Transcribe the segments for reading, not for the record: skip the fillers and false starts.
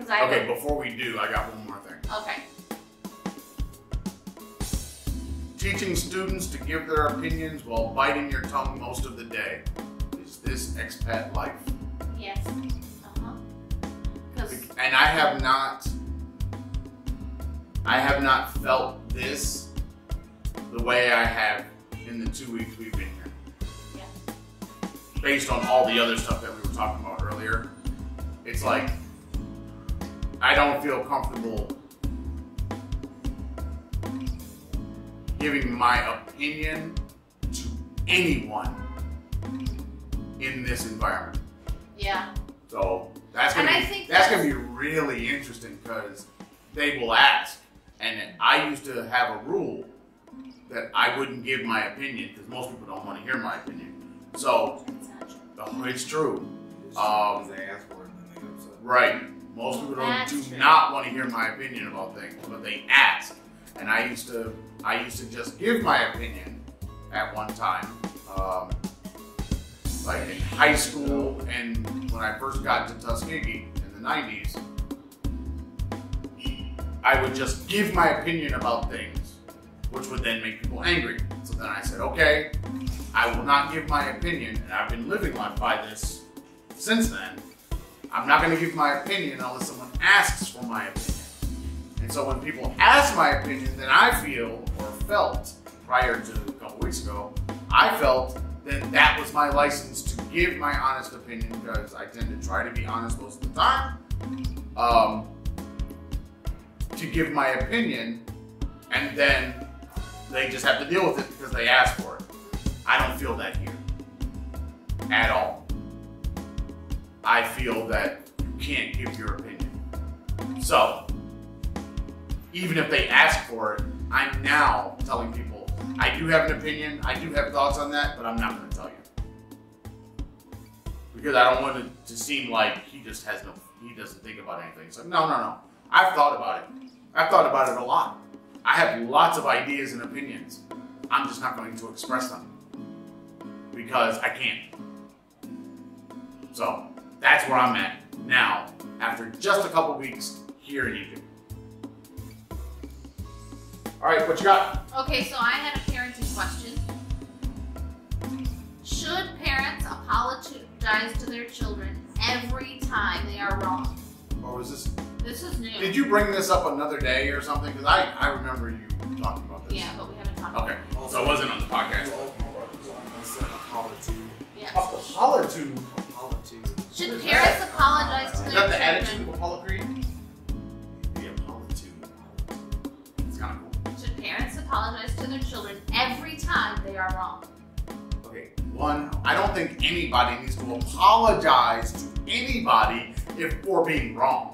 because I. Okay, before we do, I got one more thing. Okay. Teaching students to give their opinions while biting your tongue most of the day. Is this expat life? Yes. And I have not felt this the way I have in the 2 weeks we've been here. Yeah. Based on all the other stuff that we were talking about earlier, it's like I don't feel comfortable giving my opinion to anyone in this environment. Yeah. So that's gonna be really interesting because they will ask, and I used to have a rule that I wouldn't give my opinion because most people don't want to hear my opinion. So it's true. They ask for it and then they get upset. Right. Most people do not want to hear my opinion about things, but they ask. And I used to just give my opinion at one time, like in high school and when I first got to Tuskegee in the 90s. I would just give my opinion about things, which would then make people angry. So then I said, okay, I will not give my opinion, and I've been living by this since then. I'm not going to give my opinion unless someone asks for my opinion. And so when people ask my opinion, then I feel, or felt, prior to a couple weeks ago, I felt that that was my license to give my honest opinion, because I tend to try to be honest most of the time. To give my opinion, and then they just have to deal with it because they asked for it. I don't feel that here at all. I feel that you can't give your opinion. So, even if they ask for it, I'm now telling people, I do have an opinion, I do have thoughts on that, but I'm not going to tell you. Because I don't want it to seem like he doesn't think about anything. So no. I've thought about it. I've thought about it a lot. I have lots of ideas and opinions. I'm just not going to express them. Because I can't. So, that's where I'm at now, after just a couple weeks here in Egypt. Alright, what you got? Okay, so I had a parenting question. Should parents apologize to their children every time they are wrong? Or was this? This is new. Did you bring this up another day or something? Because I remember you talking about this. Yeah, but we haven't talked about it. Okay, so it wasn't on the podcast. Yes. Apology. Should parents apologize to Is their that the children? attitude of apology? The apology. It's kind of cool. Should parents apologize to their children every time they are wrong? Okay, one, I don't think anybody needs to apologize to anybody for being wrong.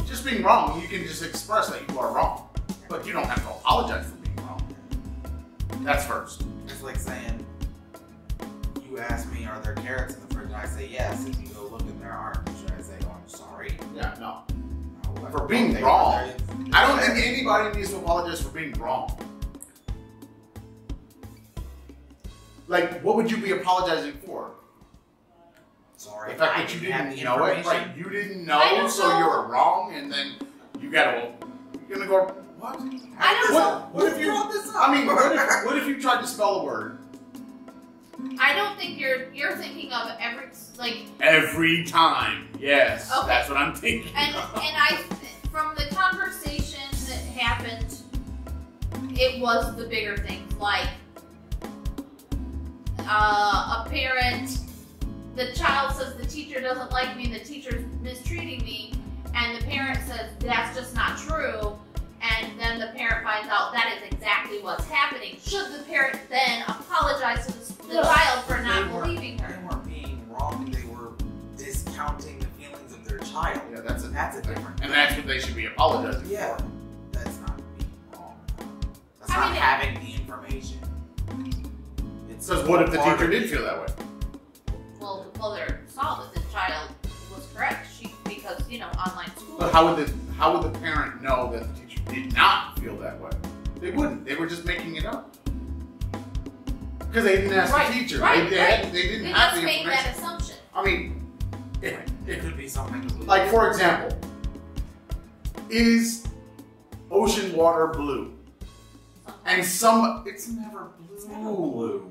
Just being wrong, you can just express that you are wrong. But you don't have to apologize for being wrong. That's first. It's like saying, you ask me, are there carrots in the fridge? And I say yes. If you go look in there aren't, should I say, oh, I'm sorry? Yeah, no. No, For being wrong. I don't think anybody needs to apologize for being wrong. Like, what would you be apologizing for? Sorry. The fact that you didn't know it, right? You didn't know, so you were wrong, and then you gotta, you're gonna go, what? I don't know. What if you brought this up? I mean, what if you tried to spell a word? I don't think you're thinking of Every time, yes. Okay. That's what I'm thinking. And from the conversation that happened, it was the bigger things, like a parent. The child says the teacher doesn't like me and the teacher's mistreating me, and the parent says that's just not true, and then the parent finds out that is exactly what's happening. Should the parent then apologize to the child for not believing her? They weren't being wrong, they were discounting the feelings of their child. Yeah, that's a different. And that's what they should be apologizing Yeah, for. that's not being wrong. That's not having the information. Because what if the teacher did feel that way? Well, the mother saw that the child was correct. Because online school. But how would the parent know that the teacher did not feel that way? They wouldn't. They were just making it up. Because they didn't ask the teacher. They didn't have the information. They just made that assumption. I mean, It could be something. Like, for example, is ocean water blue? And it's never blue. It's never blue.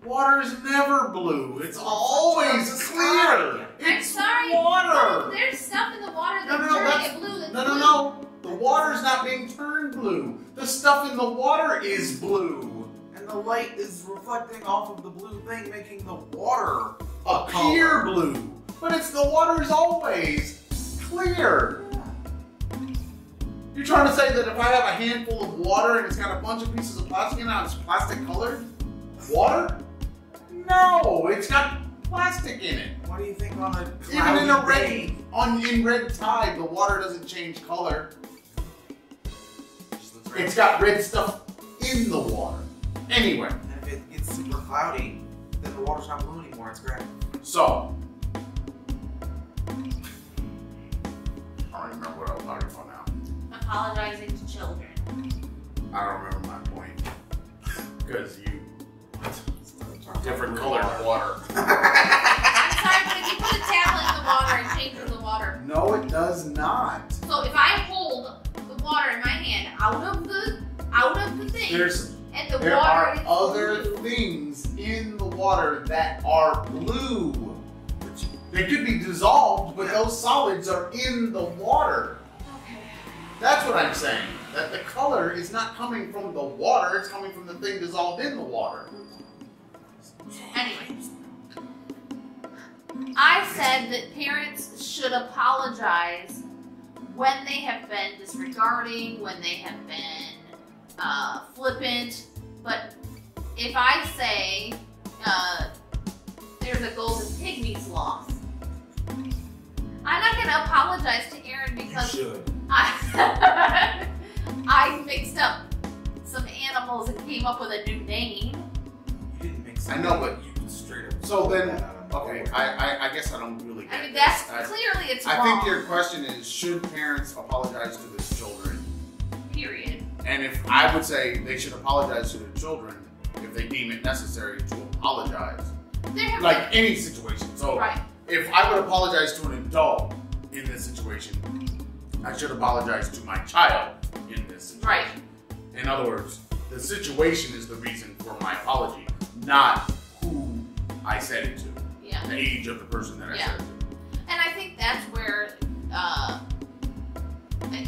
Water is never blue. It's always clear. It's sorry, water. There's stuff in the water No, that's no, turning that's, it blue. That's no, blue. no, no. The water's not being turned blue. The stuff in the water is blue. And the light is reflecting off of the blue thing, making the water A clear blue. But the water is always clear. You're trying to say that if I have a handful of water and it's got a bunch of pieces of plastic in it, it's plastic colored water? No, it's got plastic in it. What do you think on a Even in a day? in red tide, the water doesn't change color. Just looks red. It's got red stuff in the water. Anyway, And if it gets super cloudy, then the water's not blue anymore, it's gray. so I don't remember what I was talking about now. Apologizing to children. I don't remember my point. Because different colored water. I'm sorry, but if you put a tablet in the water, it changes the water. No, it does not. So if I hold the water in my hand out of the thing, and the There water are is other blue. things in the water that are blue. They could be dissolved, but those solids are in the water. Okay. That's what I'm saying. That the color is not coming from the water, it's coming from the thing dissolved in the water. Anyway, I said that parents should apologize when they have been disregarding, when they have been flippant. But if I say there's a golden pygmy's loss, I'm not going to apologize to Aaron because You should. I mixed up some animals and came up with a new name. You didn't mix it. I know, but you straight up. So then, that out of okay, nowhere. I guess I don't really get I mean, this. that's clearly it's I wrong. think your question is, should parents apologize to their children? Period. And if I would say they should apologize to their children if they deem it necessary to apologize. There have Like any situation. So right. if I would apologize to an adult in this situation, I should apologize to my child in this situation. Right. In other words, the situation is the reason for my apology, not who I said it to. Yeah. The age of the person that I said it to. And I think that's where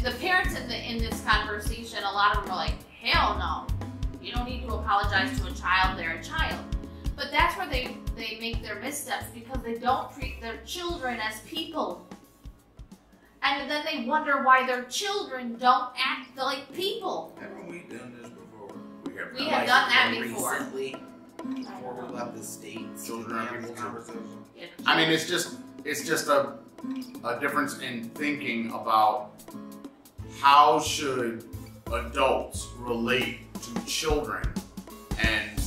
the parents in this conversation, a lot of them are like, hell no. You don't need to apologize to a child, they're a child. But that's where they make their missteps because they don't treat their children as people. And then they wonder why their children don't act like people. Haven't we done this before? We have done that before. Recently, before we left the States. Children are we had people this too. conversation. I mean, it's just a difference in thinking about how should adults relate to children, and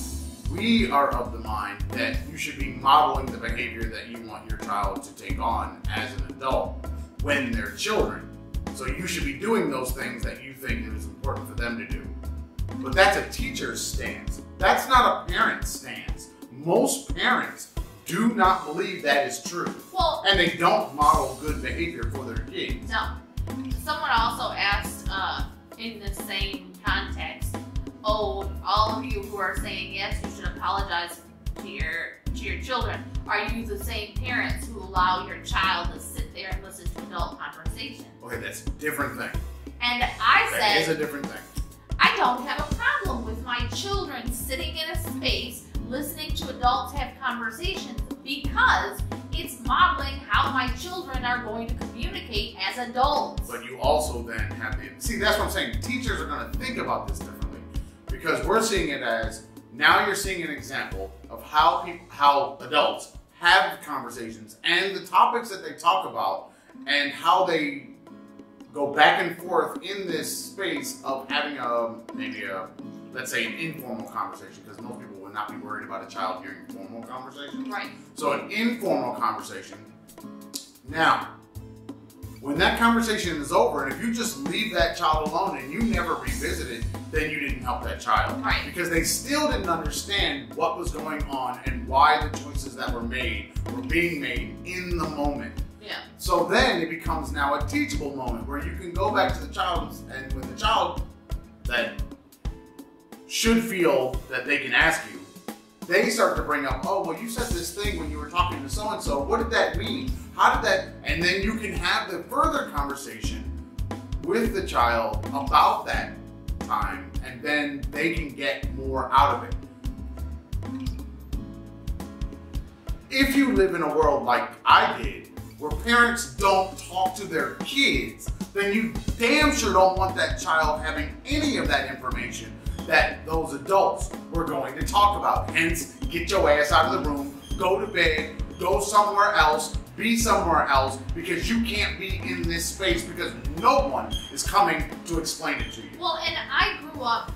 we are of the mind that you should be modeling the behavior that you want your child to take on as an adult when they're children. So you should be doing those things that you think it is important for them to do. But that's a teacher's stance. That's not a parent's stance. Most parents do not believe that is true. Well, And they don't model good behavior for their kids. no. Someone also asked in the same context, oh, all of you who are saying yes, you should apologize to your children. Are you the same parents who allow your child to sit there and listen to adult conversations? Okay, that's a different thing. And I That is said, a different thing. I don't have a problem with my children sitting in a space listening to adults have conversations because it's modeling how my children are going to communicate as adults. But you also then have the, see, that's what I'm saying. Teachers are going to think about this differently because we're seeing it as, now you're seeing an example of how adults have conversations and the topics that they talk about and how they go back and forth in this space of having let's say an informal conversation, because most people would not be worried about a child hearing formal conversation. Right. So an informal conversation. Now, when that conversation is over, and if you just leave that child alone and you never revisit it, then you didn't help that child. Right. Because they still didn't understand what was going on and why the choices that were made were being made in the moment. Yeah. Yeah. So then it becomes now a teachable moment where you can go back to the child, and when the child that should feel that they can ask you, they start to bring up, oh, well, you said this thing when you were talking to so-and-so. What did that mean? How did that? And then you can have the further conversation with the child about that time, and then they can get more out of it. If you live in a world like I did, where parents don't talk to their kids, then you damn sure don't want that child having any of that information that those adults were going to talk about. Hence, get your ass out of the room, go to bed, go somewhere else, be somewhere else, because you can't be in this space because no one is coming to explain it to you. Well, and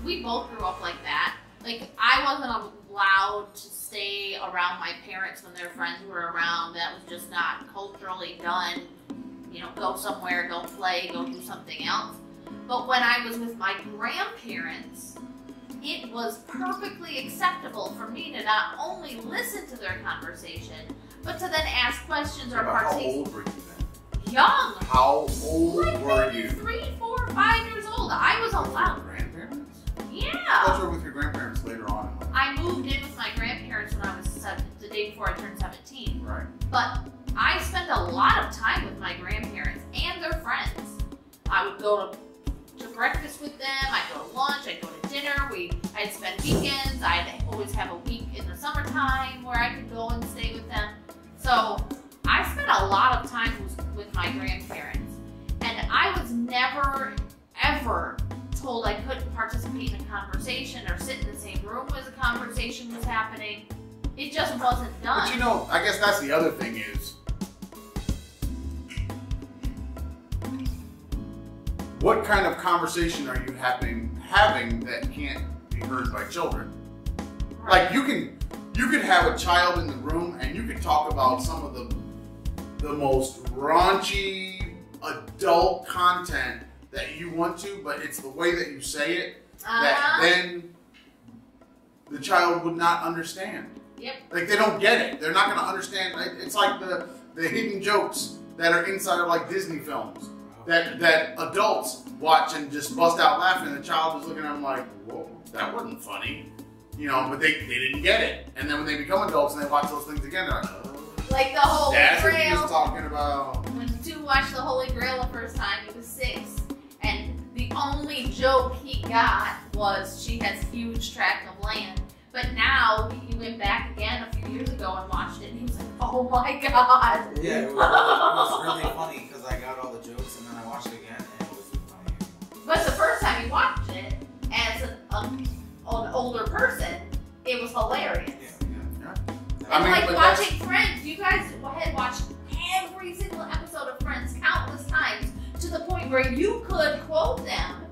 we both grew up like that. Like, I wasn't allowed to stay around my parents when their friends were around. That was just not culturally done. You know, go somewhere, go play, go do something else. But when I was with my grandparents, it was perfectly acceptable for me to not only listen to their conversation, but to then ask questions or partake. How old were you then? Young. How old were you? 3, 4, 5 years old. I was allowed. Grandparents? Yeah. I thought you were with your grandparents later on in life. I moved in with my grandparents when I was the day before I turned 17. Right. But I spent a lot of time with my grandparents and their friends. I would go to breakfast with them, I'd go to lunch, I'd go to dinner, I'd spend weekends, I'd always have a week in the summertime where I could go and stay with them. So I spent a lot of time with my grandparents, and I was never, ever told I couldn't participate in a conversation or sit in the same room as a conversation was happening. It just wasn't done. But you know, I guess that's the other thing is, what kind of conversation are you having that can't be heard by children? Right. Like you could have a child in the room and you could talk about some of the most raunchy adult content that you want to, but it's the way that you say it that then the child would not understand. Yep. Like they don't get it. They're not going to understand. It's like the hidden jokes that are inside of like Disney films that adults watch and just bust out laughing. The child is looking at them like, whoa, that wasn't funny. You know, but they didn't get it. And then when they become adults and they watch those things again, they're like, oh. Like the Holy That's Grail. what he was talking about. When Stu watched the Holy Grail the first time, he was 6. And the only joke he got was she has huge tract of land. But now he went back again a few years ago and watched it, and he was like, "Oh my god!" Yeah, it was really funny because I got all the jokes, and then I watched it again, and it wasn't funny anymore. But the first time he watched it as an older person, it was hilarious. Yeah. And like watching Friends, you guys had watched every single episode of Friends countless times to the point where you could quote them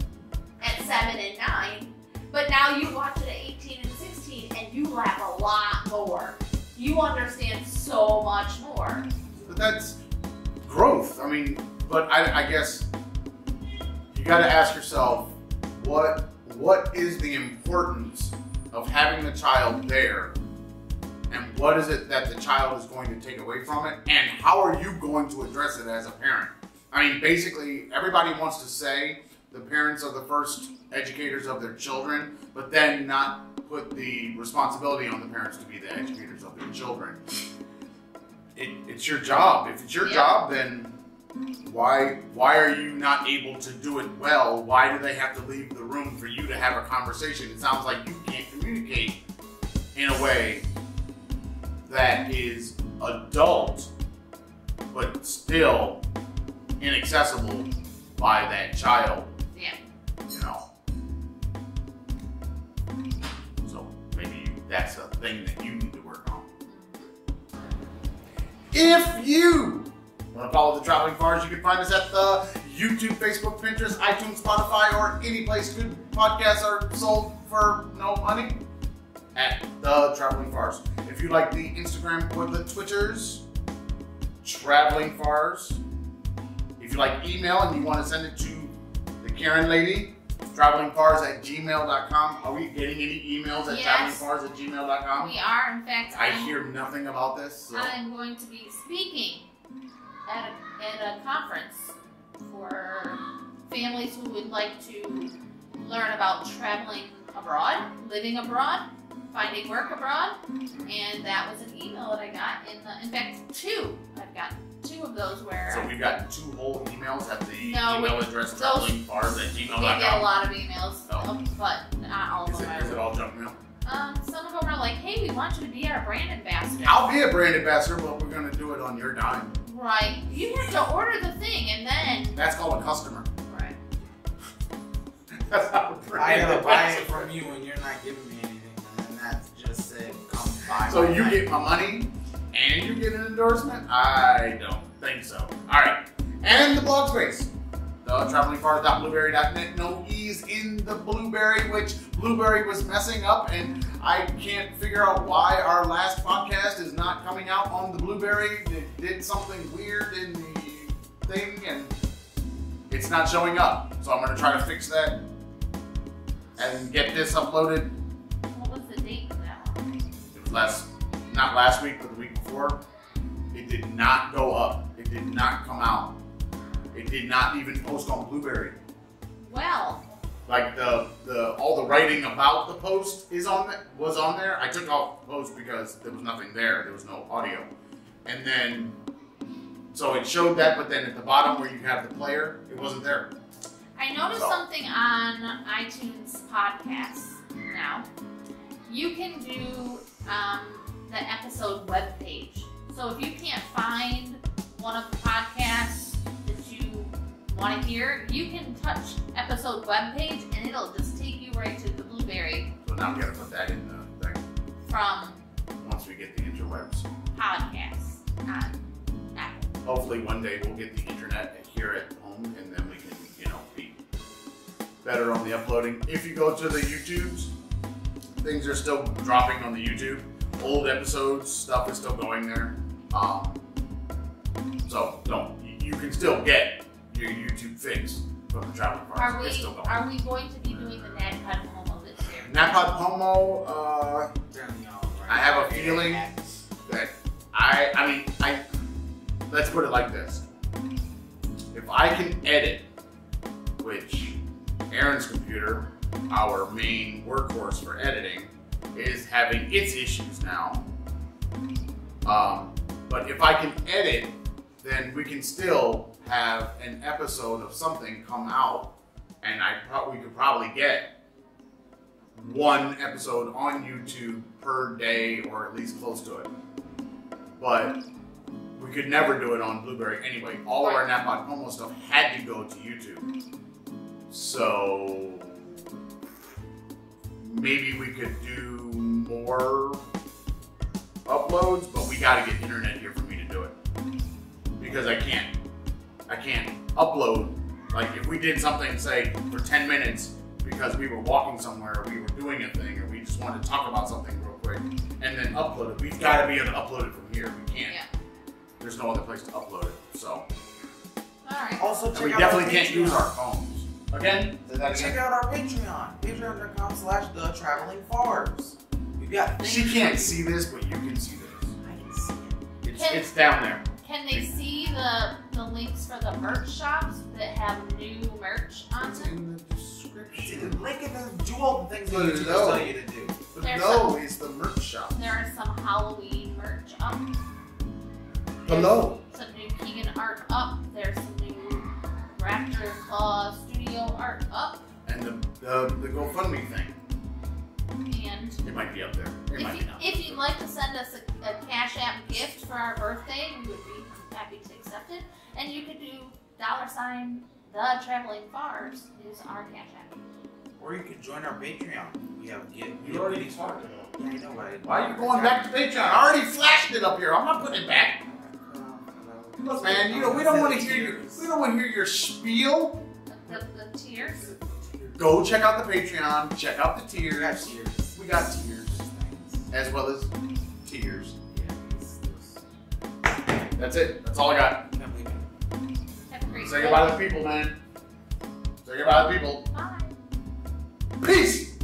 at 7 and 9, but now you watch it at 18 and 16 and you laugh a lot more. You understand so much more. But that's growth. I mean, but I guess you got to ask yourself, what is the importance of having the child there, and what is it that the child is going to take away from it, and how are you going to address it as a parent? I mean, basically, everybody wants to say the parents are the first educators of their children, but then not put the responsibility on the parents to be the educators of their children. It's your job. If it's your job, then why are you not able to do it well? Why do they have to leave the room for you to have a conversation? It sounds like you can't communicate in a way that is adult, but still inaccessible by that child. Yeah. You know. So maybe that's a thing that you need to work on. If you want to follow the Traveling Farrs, you can find us at the YouTube, Facebook, Pinterest, iTunes, Spotify, or any place good podcasts are sold for no money at the Traveling Farrs. If you like the Instagram or the Twitters, Traveling Farrs. If you like email and you want to send it to the Karen lady, travelingfars@gmail.com. Are we getting any emails at travelingfars@gmail.com? We are, in fact. I hear nothing about this. So. I'm going to be speaking at a conference for families who would like to learn about traveling abroad, living abroad, finding work abroad, and that was an email that I got in fact, two. I've got two of those where. So we've got 2 whole emails at the No, email address travelingfars@gmail.com. We get a lot of emails, but not all of them. Is it all junk mail? Some of them are like, hey, we want you to be our brand ambassador. I'll be a brand ambassador, but we're going to do it on your dime. Right. You have to order the thing and then. That's called a customer. Right. That's not a brand I gotta ambassador. buy it from you and you're not giving me anything, and then that's just said, come buy. So my you thing. get my money and you get an endorsement? I don't think so. All right. And the blog space. Travelingfar.blueberry.net. No E's in the Blueberry, which Blueberry was messing up, and I can't figure out why our last podcast is not coming out on the Blueberry. It did something weird in the thing, and it's not showing up. So I'm going to try to fix that and get this uploaded. What was the date for that one? It was not last week, but the week before. It did not go up. It did not come out. It did not even post on Blueberry. Well. Like all the writing about the post was on there. I took off the post because there was nothing there. There was no audio. And then, so it showed that, but then at the bottom where you have the player, it wasn't there. I noticed something on iTunes podcasts now. You can do the episode webpage. So if you can't find one of the podcasts that you want to hear, you can touch episode webpage and it'll just take you right to the Blueberry. So now we gotta put that in the thing. From once we get the interwebs. Podcasts on Apple. Hopefully one day we'll get the internet here at home and then we can, be better on the uploading. If you go to the YouTubes, things are still dropping on the YouTube. Old episodes, stuff is still going there. So you can still get your YouTube fix from the Traveling Fars. It's still going. Are we going to be doing the NADPOD Homo this year? NADPOD Homo, I have a feeling that let's put it like this. If I can edit, which Aaron's computer, our main workhorse for editing, is having its issues now. But if I can edit, then we can still have an episode of something come out, and we could probably get one episode on YouTube per day, or at least close to it. But we could never do it on Blueberry anyway. All of our NADPOD Homo stuff had to go to YouTube. So maybe we could do more uploads, but we gotta get internet here for me to do it. Because I can't upload, like if we did something, say, for 10 minutes because we were walking somewhere, or we were doing a thing, or we just wanted to talk about something real quick, and then upload it. We've gotta be able to upload it from here. We can't. Yeah. There's no other place to upload it, so. Alright. Also, we definitely can't use our phones. Again? Check out our Patreon. Patreon.com/thetravelingfars. We've got things. She can't see this, but you can see this. I can see it. It's down there. Can they see the links for the merch shops that have new merch on It's them? in the description. See, the link in the do all the things that But you no. tell you to do. Below is the merch shop. There are some Halloween merch up. Below. Some new Keegan art up. There's some new Raptor Claw Studio art up. And the GoFundMe thing. And It might be up there. It might be not. if you'd like to send us a Cash App gift for our birthday, we would be happy to accept it. And you could do $ the Traveling Fars is our Cash App. Or you can join our Patreon. We have You already talked about it. Yeah, I know, but Why are you going back to Patreon? I already flashed it up here. I'm not putting it back. Look, man, we don't want to hear your spiel. The tiers. Go check out the Patreon. Check out the tiers. We got tiers. We got tiers, as well as tiers. That's it. That's all I got. Can't believe it. Have a great Say day. goodbye to the people, man. Say goodbye to the people. Bye. Peace.